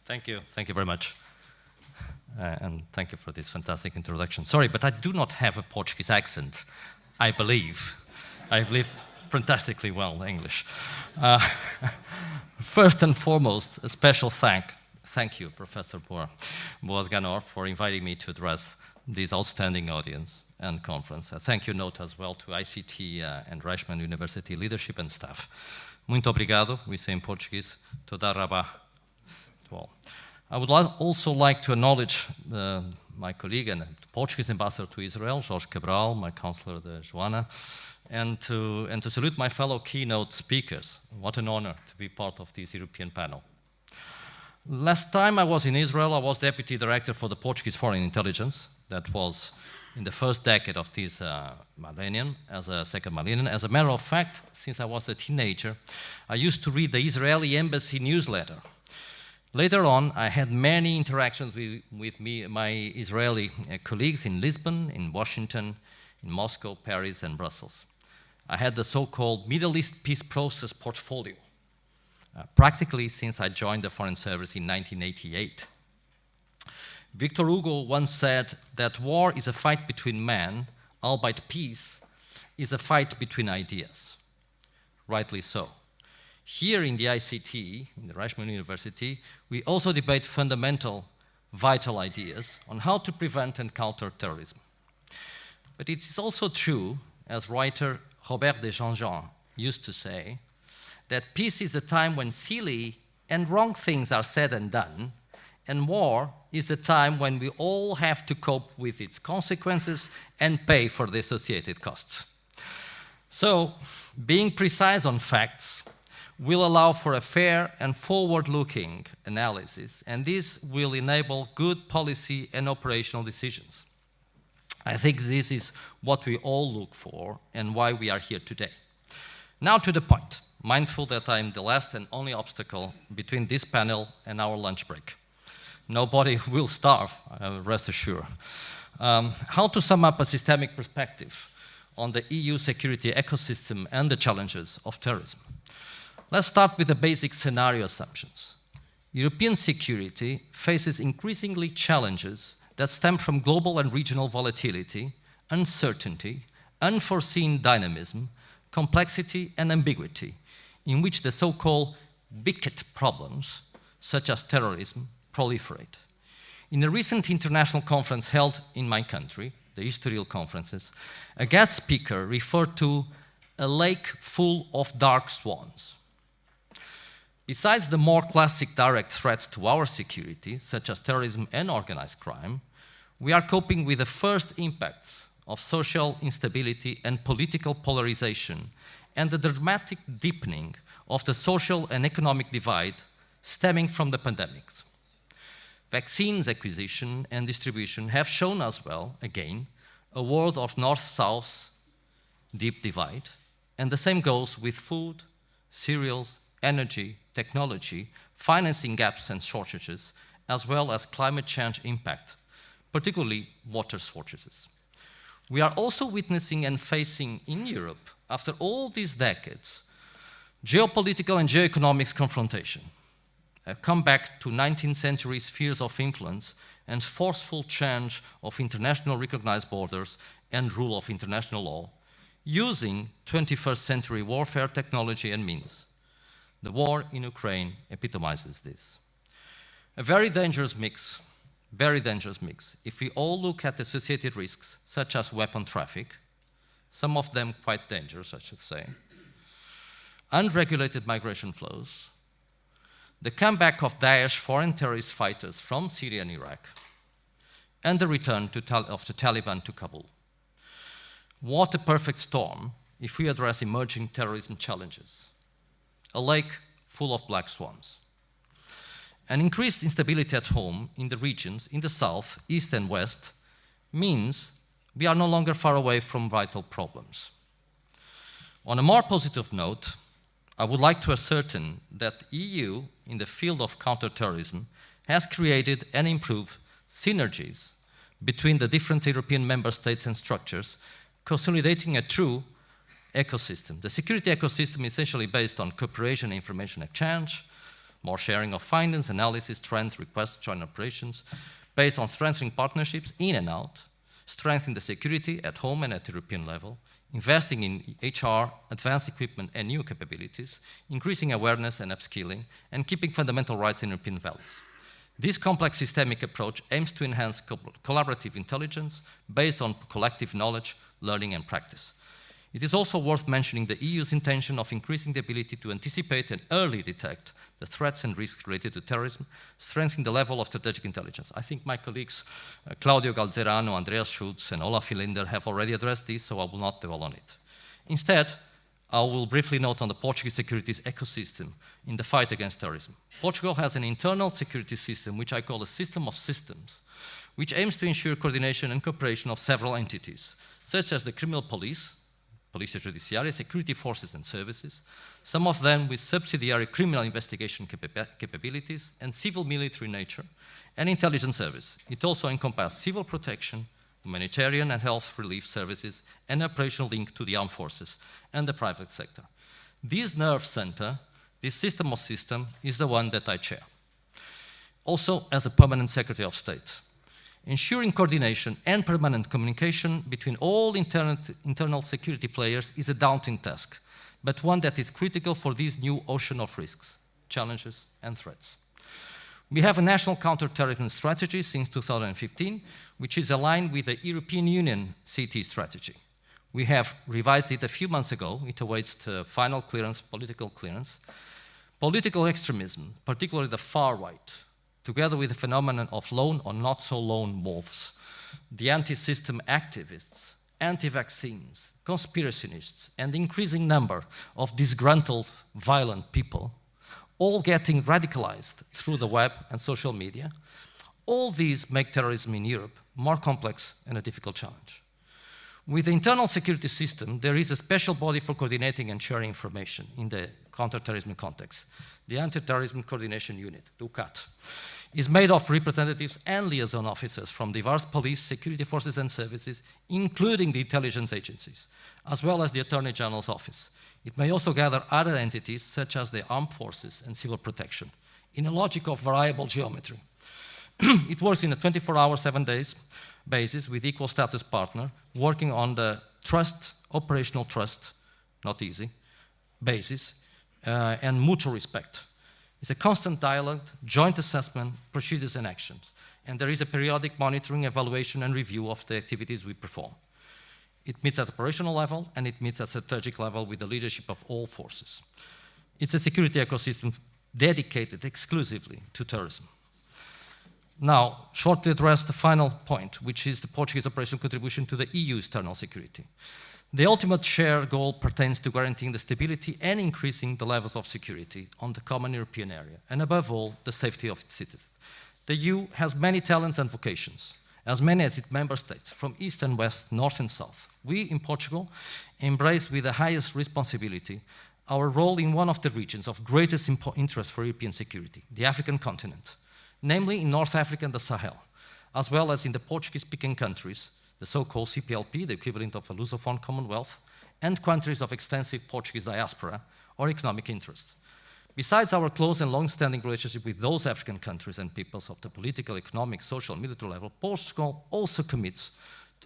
Thank you very much. And thank you for this fantastic introduction. Sorry, but I do not have a Portuguese accent, I believe. I believe fantastically well English. First and foremost, a special thank you, Professor Boas Ganor, for inviting me to address this outstanding audience and conference. A thank you note as well to ICT and Reichman University leadership and staff. Muito obrigado, we say in Portuguese, toda rabá to all. I would also like to acknowledge my colleague and Portuguese ambassador to Israel, Jorge Cabral, my counselor, Joana, and to salute my fellow keynote speakers. What an honor to be part of this European panel. Last time I was in Israel, I was deputy director for the Portuguese Foreign Intelligence. That was in the first decade of this millennium, second millennium. As a matter of fact, since I was a teenager, I used to read the Israeli embassy newsletter. Later on, I had many interactions with my Israeli colleagues in Lisbon, in Washington, in Moscow, Paris, and Brussels. I had the so-called Middle East Peace Process portfolio, practically since I joined the Foreign Service in 1988. Victor Hugo once said that war is a fight between men, albeit peace is a fight between ideas. Rightly so. Here in the ICT, in the Reichman University, we also debate fundamental, vital ideas on how to prevent and counter terrorism. But it is also true, as writer Robert de Jean used to say, that peace is the time when silly and wrong things are said and done, and war is the time when we all have to cope with its consequences and pay for the associated costs. So, being precise on facts will allow for a fair and forward-looking analysis, and this will enable good policy and operational decisions. I think this is what we all look for and why we are here today. Now to the point, mindful that I'm the last and only obstacle between this panel and our lunch break. Nobody will starve, rest assured. How to sum up a systemic perspective on the EU security ecosystem and the challenges of terrorism? Let's start with the basic scenario assumptions. European security faces increasingly challenges that stem from global and regional volatility, uncertainty, unforeseen dynamism, complexity, and ambiguity, in which the so-called wicked problems, such as terrorism, proliferate. In a recent international conference held in my country, the Historial Conferences, a guest speaker referred to a lake full of dark swans. Besides the more classic direct threats to our security, such as terrorism and organized crime, we are coping with the first impacts of social instability and political polarization and the dramatic deepening of the social and economic divide stemming from the pandemics. Vaccines acquisition and distribution have shown us well, again, a world of north-south deep divide, and the same goes with food, cereals, energy, technology, financing gaps and shortages, as well as climate change impact, particularly water shortages. We are also witnessing and facing in Europe, after all these decades, geopolitical and geoeconomics confrontation, a comeback to 19th century spheres of influence and forceful change of international recognized borders and rule of international law, using 21st century warfare technology and means. The war in Ukraine epitomizes this. A very dangerous mix if we all look at the associated risks, such as weapon traffic, some of them quite dangerous, I should say, unregulated migration flows, the comeback of Daesh foreign terrorist fighters from Syria and Iraq, and the return of the Taliban to Kabul. What a perfect storm if we address emerging terrorism challenges. A lake full of black swans. An increased instability at home in the regions in the south, east, and west means we are no longer far away from vital problems. On a more positive note, I would like to ascertain that the EU in the field of counterterrorism has created and improved synergies between the different European member states and structures, consolidating a true ecosystem. The security ecosystem is essentially based on cooperation and information exchange, more sharing of findings, analysis, trends, requests, joint operations, based on strengthening partnerships in and out, strengthening the security at home and at the European level, investing in HR, advanced equipment and new capabilities, increasing awareness and upskilling, and keeping fundamental rights and European values. This complex systemic approach aims to enhance collaborative intelligence based on collective knowledge, learning and practice. It is also worth mentioning the EU's intention of increasing the ability to anticipate and early detect the threats and risks related to terrorism, strengthening the level of strategic intelligence. I think my colleagues Claudio Galzerano, Andreas Schulz and Olaf Linder have already addressed this, so I will not dwell on it. Instead, I will briefly note on the Portuguese securities ecosystem in the fight against terrorism. Portugal has an internal security system, which I call a system of systems, which aims to ensure coordination and cooperation of several entities, such as the criminal police, Polícia Judiciária, security forces and services, some of them with subsidiary criminal investigation capabilities and civil military nature, and intelligence service. It also encompasses civil protection, humanitarian and health relief services, and operational link to the armed forces and the private sector. This nerve center, this system of systems, is the one that I chair. Also as a permanent Secretary of State. Ensuring coordination and permanent communication between all internal security players is a daunting task, but one that is critical for this new ocean of risks, challenges, and threats. We have a national counter-terrorism strategy since 2015, which is aligned with the European Union CT strategy. We have revised it a few months ago. It awaits the final clearance, political clearance. Political extremism, particularly the far right, together with the phenomenon of lone or not so lone wolves, the anti-system activists, anti-vaccines, conspiracionists, and the increasing number of disgruntled, violent people, all getting radicalized through the web and social media, all these make terrorism in Europe more complex and a difficult challenge. With the internal security system, there is a special body for coordinating and sharing information in the counter-terrorism context. The Anti-Terrorism Coordination Unit, the UCAT, is made of representatives and liaison officers from diverse police, security forces and services, including the intelligence agencies, as well as the Attorney General's office. It may also gather other entities, such as the armed forces and civil protection, in a logic of variable geometry. It works in a 24-hour, 7 days basis with equal status partner, working on the trust, operational trust, not easy, basis, and mutual respect. It's a constant dialogue, joint assessment, procedures and actions. And there is a periodic monitoring, evaluation and review of the activities we perform. It meets at operational level and it meets at strategic level with the leadership of all forces. It's a security ecosystem dedicated exclusively to terrorism. Now, shortly address the final point, which is the Portuguese operational contribution to the EU's external security. The ultimate shared goal pertains to guaranteeing the stability and increasing the levels of security on the common European area, and above all, the safety of its citizens. The EU has many talents and vocations, as many as its member states, from east and west, north and south. We, in Portugal, embrace with the highest responsibility our role in one of the regions of greatest interest for European security, the African continent, namely in North Africa and the Sahel, as well as in the Portuguese-speaking countries, the so-called CPLP, the equivalent of a Lusophone Commonwealth, and countries of extensive Portuguese diaspora or economic interests. Besides our close and long-standing relationship with those African countries and peoples of the political, economic, social, and military level, Portugal also commits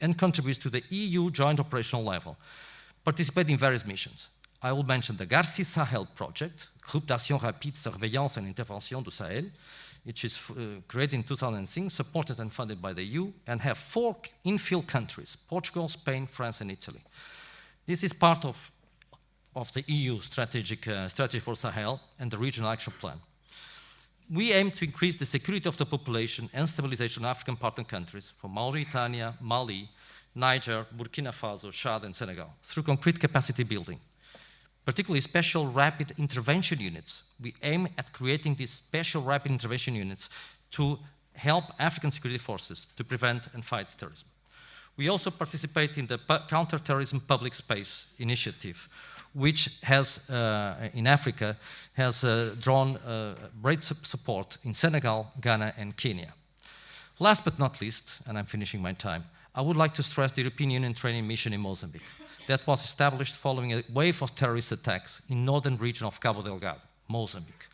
and contributes to the EU joint operational level, participating in various missions. I will mention the Garci Sahel project, Groupe d'Action Rapide, Surveillance and Intervention du Sahel, which is created in 2006, supported and funded by the EU, and have 4 infill countries, Portugal, Spain, France, and Italy. This is part of the EU strategy for Sahel and the regional action plan. We aim to increase the security of the population and stabilization of African partner countries from Mauritania, Mali, Niger, Burkina Faso, Chad, and Senegal through concrete capacity building, particularly special rapid intervention units. We aim at creating these special rapid intervention units to help African security forces to prevent and fight terrorism. We also participate in the Counter-Terrorism Public Space Initiative, which has, in Africa, has drawn great support in Senegal, Ghana, and Kenya. Last but not least, and I'm finishing my time, I would like to stress the European Union training mission in Mozambique that was established following a wave of terrorist attacks in northern region of Cabo Delgado, Mozambique.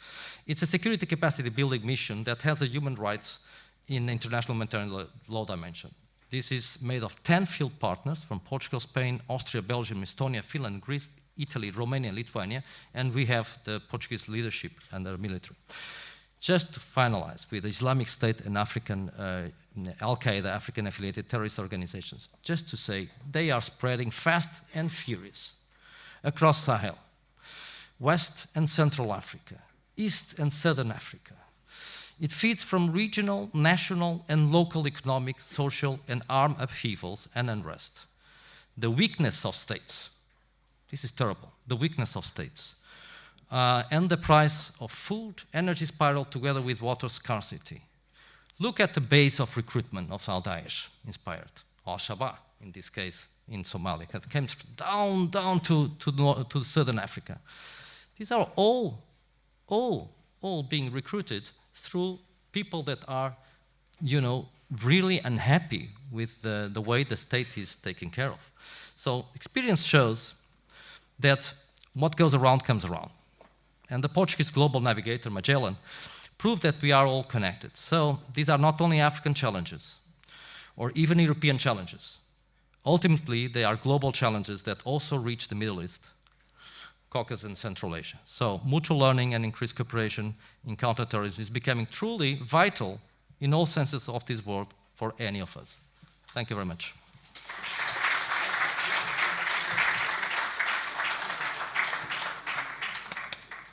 It's a security capacity building mission that has a human rights in international humanitarian law dimension. This is made of 10 field partners from Portugal, Spain, Austria, Belgium, Estonia, Finland, Greece, Italy, Romania, Lithuania, and we have the Portuguese leadership and the military. Just to finalize with the Islamic State and African, Al-Qaeda, African-affiliated terrorist organizations, just to say they are spreading fast and furious across Sahel, West and Central Africa, East and Southern Africa. It feeds from regional, national, and local economic, social, and armed upheavals and unrest. The weakness of states, this is terrible, the weakness of states, and the price of food, energy spiral together with water scarcity. Look at the base of recruitment of Al-Daesh inspired, Al-Shabaab in this case in Somalia, that came down to Southern Africa. These are all being recruited through people that are, really unhappy with the way the state is taken care of. So experience shows that what goes around comes around. And the Portuguese global navigator, Magellan, proved that we are all connected. So these are not only African challenges or even European challenges. Ultimately, they are global challenges that also reach the Middle East, Caucasus, and Central Asia. So mutual learning and increased cooperation in counterterrorism is becoming truly vital in all senses of this word for any of us. Thank you very much.